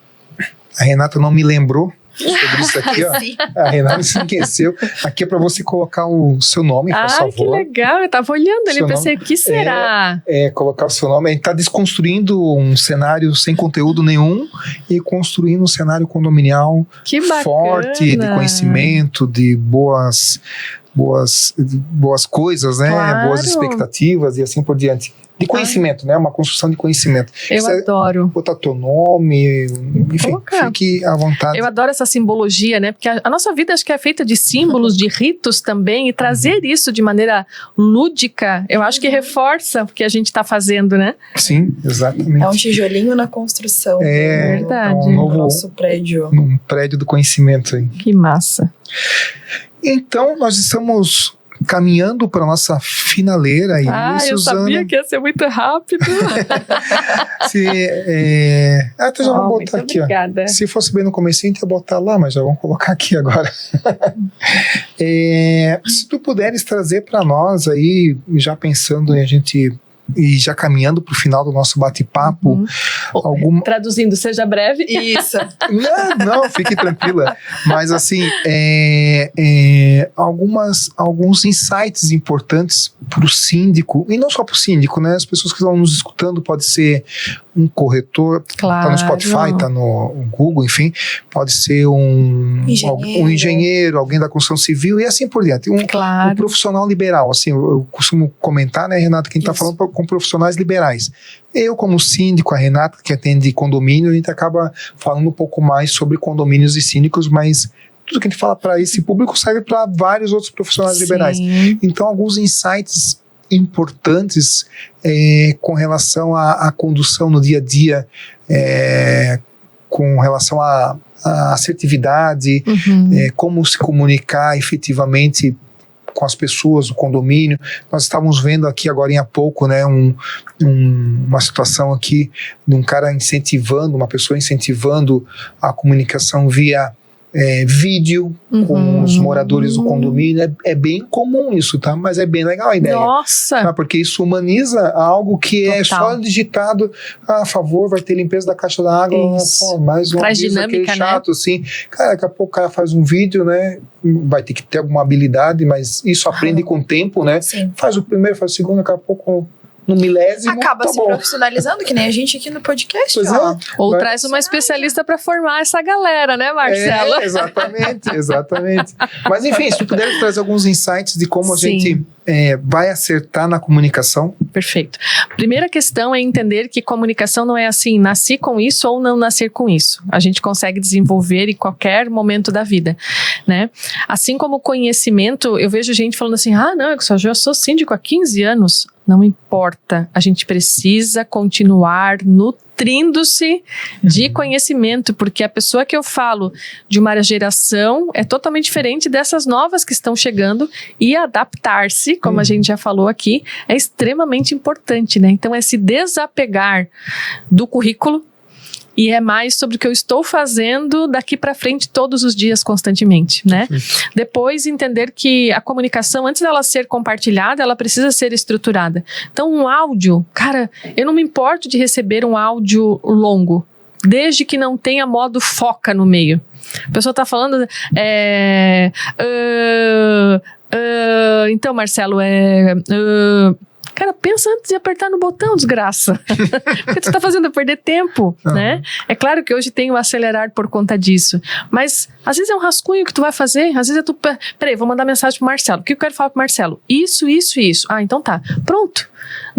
a Renata não me lembrou sobre isso aqui, ó. A Renata se esqueceu. Aqui é para você colocar o seu nome, por favor. Que legal, eu tava olhando ali, Seu pensei, o que será? Colocar o seu nome. A gente está desconstruindo um cenário sem conteúdo nenhum e construindo um cenário condominial Que bacana. forte, de conhecimento, de boas coisas, né? Claro. Boas expectativas e assim por diante. De conhecimento, né? Uma construção de conhecimento. Eu adoro. Botar teu nome, enfim, Colocar. fique à vontade. Eu adoro essa simbologia, né? Porque a nossa vida acho que é feita de símbolos, de ritos também, e trazer isso de maneira lúdica, eu acho que reforça o que a gente está fazendo, né? Sim, exatamente. É um tijolinho na construção verdade. do nosso prédio. Um prédio do conhecimento aí. Que massa. Então, nós estamos caminhando para nossa finaleira aí, eu Suzana. sabia que ia ser muito rápido. Até já vamos botar aqui, obrigada. ó. Se fosse bem no começo, a gente ia botar lá, mas já vamos colocar aqui agora. Se tu puderes trazer para nós aí, já pensando em a gente e já caminhando para o final do nosso bate-papo, Traduzindo, seja breve. Isso. Não, fique tranquila. Mas assim, alguns insights importantes para o síndico, e não só para o síndico, né? As pessoas que estão nos escutando, pode ser um corretor, claro. Tá no Spotify, tá no Google, enfim, pode ser um engenheiro, alguém da construção civil e assim por diante. Um profissional liberal, assim, eu costumo comentar, né, Renata, que a gente está falando com profissionais liberais. Eu, como síndico, a Renata, que atende condomínio, a gente acaba falando um pouco mais sobre condomínios e síndicos, mas tudo que a gente fala para esse público serve para vários outros profissionais liberais. Então, alguns insights importantes com relação à condução no dia a dia, com relação à assertividade, como se comunicar efetivamente com as pessoas do condomínio. Nós estávamos vendo aqui agora há pouco, né, uma situação aqui de um cara uma pessoa incentivando a comunicação via vídeo com os moradores do condomínio. É bem comum isso, tá? Mas é bem legal a ideia. Nossa! Tá? Porque isso humaniza algo que é só digitado a favor, vai ter limpeza da caixa d'água, mais um traz aviso, dinâmica, chato, né? assim. Cara, daqui a pouco o cara faz um vídeo, né? Vai ter que ter alguma habilidade, mas isso aprende com o tempo, né? Sim. Faz o primeiro, faz o segundo, daqui a pouco no milésimo, acaba se profissionalizando, que nem a gente aqui no podcast. Pois Ou traz uma especialista para formar essa galera, né, Marcelo? Exatamente. Mas enfim, se tu puder trazer alguns insights de como a gente vai acertar na comunicação? Perfeito. Primeira questão é entender que comunicação não é assim, nasci com isso ou não nascer com isso. A gente consegue desenvolver em qualquer momento da vida, né? Assim como conhecimento, eu vejo gente falando assim, não, eu já sou síndico há 15 anos. Não importa, a gente precisa continuar nutrindo-se de conhecimento, porque a pessoa que eu falo de uma geração é totalmente diferente dessas novas que estão chegando, e adaptar-se, como a gente já falou aqui, é extremamente importante, né? Então é se desapegar do currículo, e é mais sobre o que eu estou fazendo daqui para frente todos os dias, constantemente, né? Depois, entender que a comunicação, antes dela ser compartilhada, ela precisa ser estruturada. Então, um áudio, cara, eu não me importo de receber um áudio longo, desde que não tenha modo foca no meio. A pessoa está falando... então, Marcelo, cara, pensa antes de apertar no botão, desgraça. Porque tu tá fazendo eu perder tempo, né? É claro que hoje tem o acelerar por conta disso. Mas, às vezes é um rascunho que tu vai fazer. Às vezes é tu... Peraí, vou mandar mensagem pro Marcelo. O que eu quero falar pro Marcelo? Isso. Então tá. Pronto.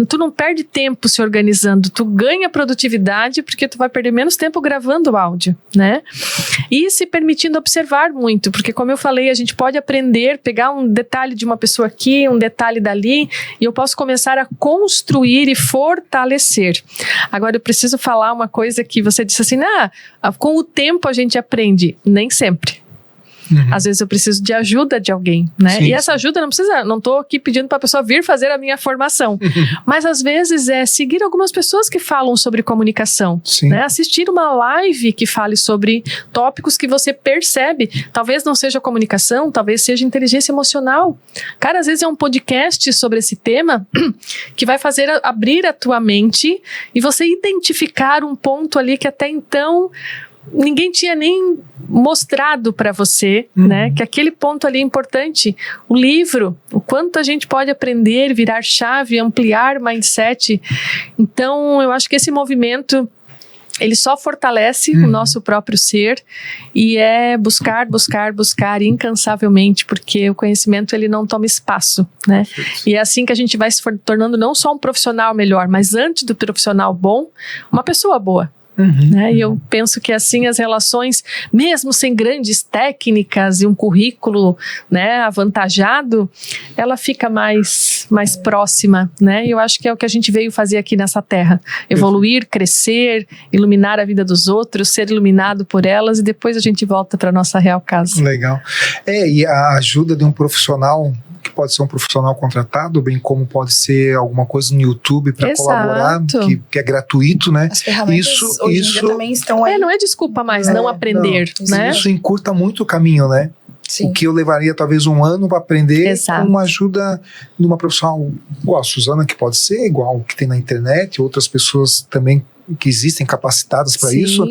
Tu não perde tempo se organizando. Tu ganha produtividade porque tu vai perder menos tempo gravando o áudio, né? E se permitindo observar muito. Porque, como eu falei, a gente pode aprender, pegar um detalhe de uma pessoa aqui, um detalhe dali, e eu posso começar a construir e fortalecer. Agora, eu preciso falar uma coisa que você disse assim, com o tempo a gente aprende. Nem sempre. Às vezes eu preciso de ajuda de alguém, né? Sim, e essa ajuda não estou aqui pedindo para a pessoa vir fazer a minha formação, mas às vezes é seguir algumas pessoas que falam sobre comunicação, né? Assistir uma live que fale sobre tópicos que você percebe, talvez não seja comunicação, talvez seja inteligência emocional. Cara, às vezes é um podcast sobre esse tema que vai fazer abrir a tua mente e você identificar um ponto ali que até então ninguém tinha nem mostrado para você, né? Que aquele ponto ali é importante. O livro, o quanto a gente pode aprender, virar chave, ampliar mindset. Então, eu acho que esse movimento, ele só fortalece o nosso próprio ser, e é buscar incansavelmente, porque o conhecimento, ele não toma espaço, né? E é assim que a gente vai se tornando não só um profissional melhor, mas antes do profissional bom, uma pessoa boa. Né? E eu penso que assim as relações, mesmo sem grandes técnicas e um currículo, né, avantajado, ela fica mais próxima, né? E eu acho que é o que a gente veio fazer aqui nessa terra, evoluir, crescer, iluminar a vida dos outros, ser iluminado por elas, e depois a gente volta para nossa real casa. Legal. E a ajuda de um profissional, que pode ser um profissional contratado, bem como pode ser alguma coisa no YouTube para colaborar, que é gratuito, né? As ferramentas hoje em dia também estão aí. Não é desculpa mais não aprender, né? Isso encurta muito o caminho, né? Sim. O que eu levaria talvez um ano para aprender, com uma ajuda de uma profissional igual a Suzana, que pode ser igual o que tem na internet, outras pessoas também que existem capacitadas para isso,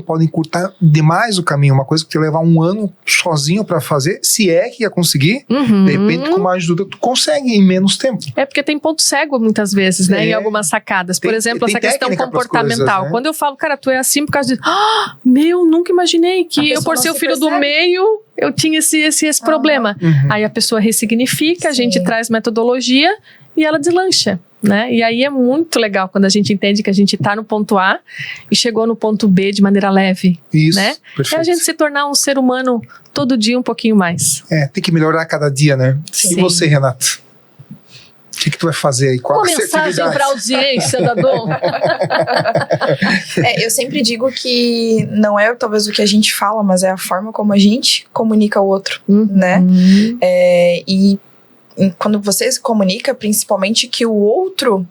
podem encurtar demais o caminho. Uma coisa que te levar um ano sozinho para fazer, se é que ia conseguir, de repente com uma ajuda tu consegue em menos tempo. É porque tem ponto cego muitas vezes, né, em algumas sacadas. Por exemplo, essa questão comportamental. Coisas, né? Quando eu falo, cara, tu é assim por causa de... nunca imaginei que eu, por ser o filho do meio, eu tinha esse problema. Aí a pessoa ressignifica, a gente traz metodologia e ela deslancha, né? E aí é muito legal quando a gente entende que a gente está no ponto A e chegou no ponto B de maneira leve. Isso, né? Perfeito. É a gente se tornar um ser humano todo dia um pouquinho mais. Tem que melhorar cada dia, né? Sim. E você, Renato? O que tu vai fazer aí? Qual uma mensagem para a audiência da Dom? Eu sempre digo que não é talvez o que a gente fala, mas é a forma como a gente comunica ao outro, né? E quando você se comunica, principalmente que o outro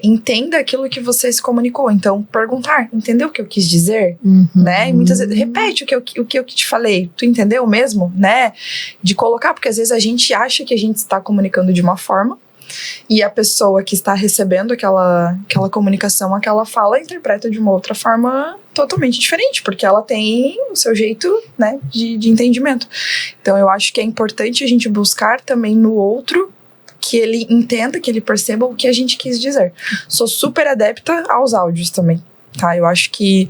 entenda aquilo que você se comunicou. Então, perguntar, entendeu o que eu quis dizer? Né? E muitas vezes, repete o que eu te falei. Tu entendeu mesmo? Né? De colocar, porque às vezes a gente acha que a gente está comunicando de uma forma, e a pessoa que está recebendo aquela comunicação, aquela fala, interpreta de uma outra forma totalmente diferente, porque ela tem o seu jeito, né, de entendimento. Então eu acho que é importante a gente buscar também no outro que ele entenda, que ele perceba o que a gente quis dizer. Sou super adepta aos áudios também. Tá, eu acho que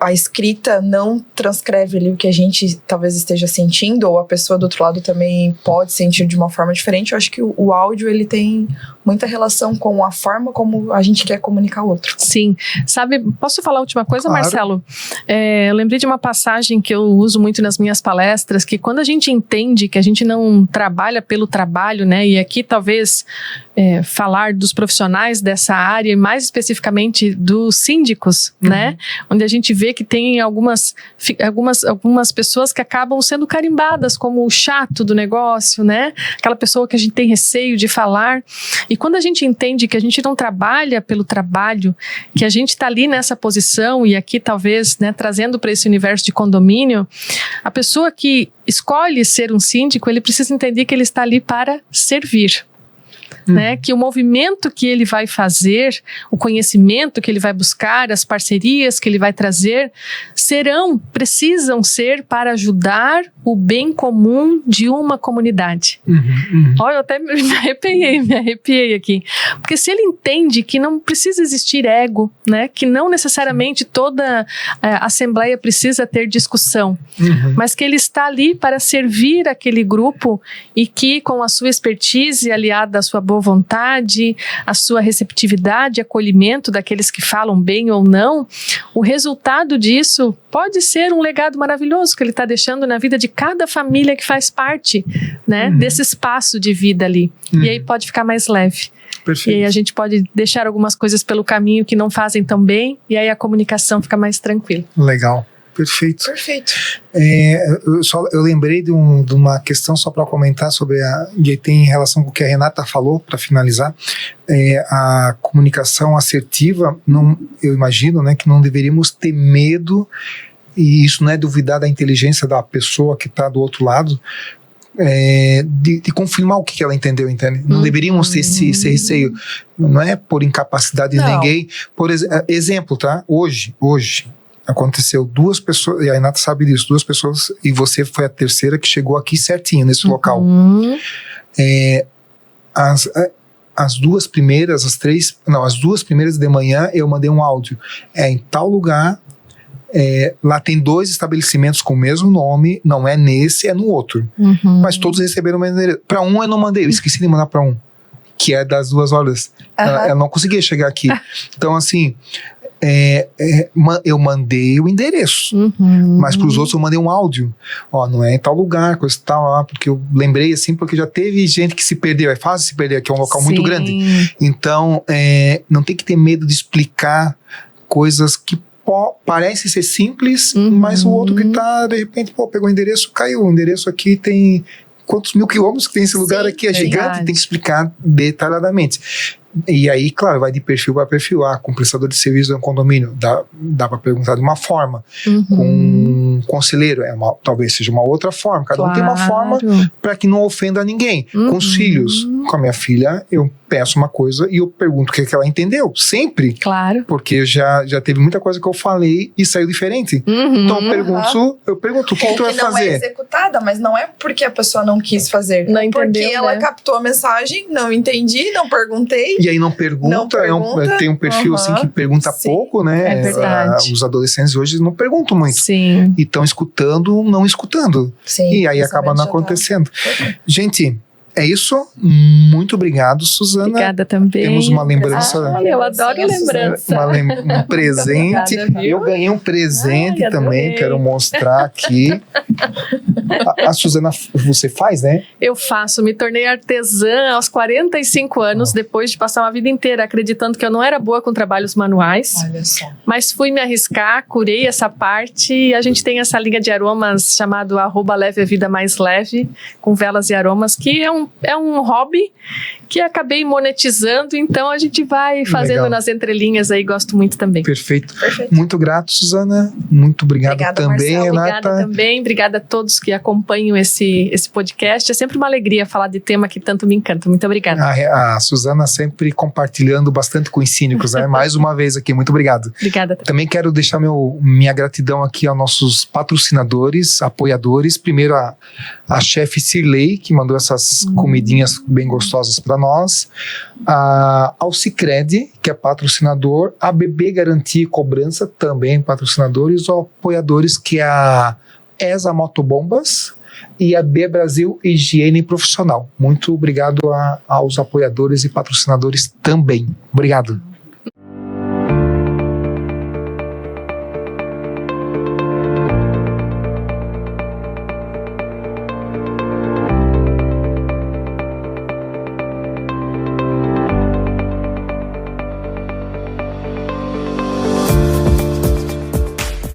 a escrita não transcreve ali o que a gente talvez esteja sentindo, ou a pessoa do outro lado também pode sentir de uma forma diferente. Eu acho que o áudio, ele tem muita relação com a forma como a gente quer comunicar o outro. Sim. Sabe, posso falar a última coisa, claro. Marcelo? Eu lembrei de uma passagem que eu uso muito nas minhas palestras, que quando a gente entende que a gente não trabalha pelo trabalho, né, e aqui talvez falar dos profissionais dessa área, e mais especificamente dos síndicos, né, onde a gente vê que tem algumas pessoas que acabam sendo carimbadas como o chato do negócio, né, aquela pessoa que a gente tem receio de falar. E quando a gente entende que a gente não trabalha pelo trabalho, que a gente está ali nessa posição, e aqui talvez, né, trazendo para esse universo de condomínio, a pessoa que escolhe ser um síndico, ele precisa entender que ele está ali para servir. Né, que o movimento que ele vai fazer, o conhecimento que ele vai buscar, as parcerias que ele vai trazer, precisam ser para ajudar o bem comum de uma comunidade. Olha, eu até me arrepiei aqui. Porque se ele entende que não precisa existir ego, né, que não necessariamente toda assembleia precisa ter discussão, mas que ele está ali para servir aquele grupo, e que com a sua expertise aliada à sua boa vontade, a sua receptividade, acolhimento daqueles que falam bem ou não, o resultado disso pode ser um legado maravilhoso que ele está deixando na vida de cada família que faz parte, né, desse espaço de vida ali. E aí pode ficar mais leve. Perfeito. E aí a gente pode deixar algumas coisas pelo caminho que não fazem tão bem, e aí a comunicação fica mais tranquila. Legal. Perfeito. Perfeito. Eu lembrei de uma questão só para comentar sobre e tem relação com o que a Renata falou, para finalizar. A comunicação assertiva, eu imagino, né, que não deveríamos ter medo, e isso não é duvidar da inteligência da pessoa que está do outro lado, de confirmar o que ela entendeu, entende? Não deveríamos ter esse receio. Não é por incapacidade de ninguém. Por exemplo, tá? Hoje aconteceu 2 pessoas, e a Renata sabe disso, 2 pessoas, e você foi a terceira que chegou aqui certinho nesse local. As 2 primeiras, as 2 primeiras de manhã eu mandei um áudio. Em tal lugar, lá tem 2 estabelecimentos com o mesmo nome, não é nesse, é no outro. Mas todos receberam o mesmo endereço. Para um eu não mandei, eu esqueci de mandar para um, que é das 2 horas. Ela não conseguia chegar aqui. Então, assim, eu mandei o endereço, mas para os outros eu mandei um áudio. Não é em tal lugar, coisa e tal, porque eu lembrei assim, porque já teve gente que se perdeu. É fácil se perder, aqui é um local muito grande. Então, não tem que ter medo de explicar coisas que parecem ser simples, mas o outro que tá, de repente, pegou o endereço, caiu. O endereço aqui tem quantos mil quilômetros que tem esse lugar aqui, é gigante, tem que explicar detalhadamente. E aí, claro, vai de perfil para perfil. Com o prestador de serviço do condomínio, dá para perguntar de uma forma. Com um conselheiro, talvez seja uma outra forma. Cada um tem uma forma para que não ofenda ninguém. Com os filhos, com a minha filha, eu peço uma coisa e eu pergunto o que ela entendeu. Sempre. Claro. Porque já teve muita coisa que eu falei e saiu diferente. Então eu pergunto o que tu vai fazer. Não é executada, mas não é porque a pessoa não quis fazer. Não entendeu, porque ela captou a mensagem, não entendi, não perguntei. E aí não pergunta. Tem um perfil assim que pergunta pouco, né? É verdade. Os adolescentes hoje não perguntam muito. Sim. E estão escutando, não escutando. Sim, e aí acaba não acontecendo. Gente, é isso. Muito obrigado, Suzana. Obrigada também. Temos uma lembrança. Eu adoro lembrança. Um presente. Obrigada, eu ganhei um presente também, quero mostrar aqui. A Suzana, você faz, né? Eu faço, me tornei artesã aos 45 anos, depois de passar uma vida inteira acreditando que eu não era boa com trabalhos manuais. Olha só. Mas fui me arriscar, curei essa parte, e a gente tem essa linha de aromas chamado @leve a vida mais leve, com velas e aromas, que é um hobby que acabei monetizando, então a gente vai fazendo nas entrelinhas aí, gosto muito também. Perfeito. Muito grato, Suzana. Muito obrigado também, Marcelo. Renata. Obrigada também, obrigada a todos que acompanho esse podcast. É sempre uma alegria falar de tema que tanto me encanta. Muito obrigada. A Suzana sempre compartilhando bastante com os cínicos, né? Mais uma vez aqui, muito obrigado. Obrigada. Também quero deixar minha gratidão aqui aos nossos patrocinadores, apoiadores. Primeiro a chefe Cirlei, que mandou essas comidinhas bem gostosas para nós. Ao Sicredi, que é patrocinador. A BB Garantia e Cobrança, também patrocinadores. Os apoiadores, que é a ESA Motobombas e a B Brasil Higiene Profissional. Muito obrigado aos apoiadores e patrocinadores também. Obrigado.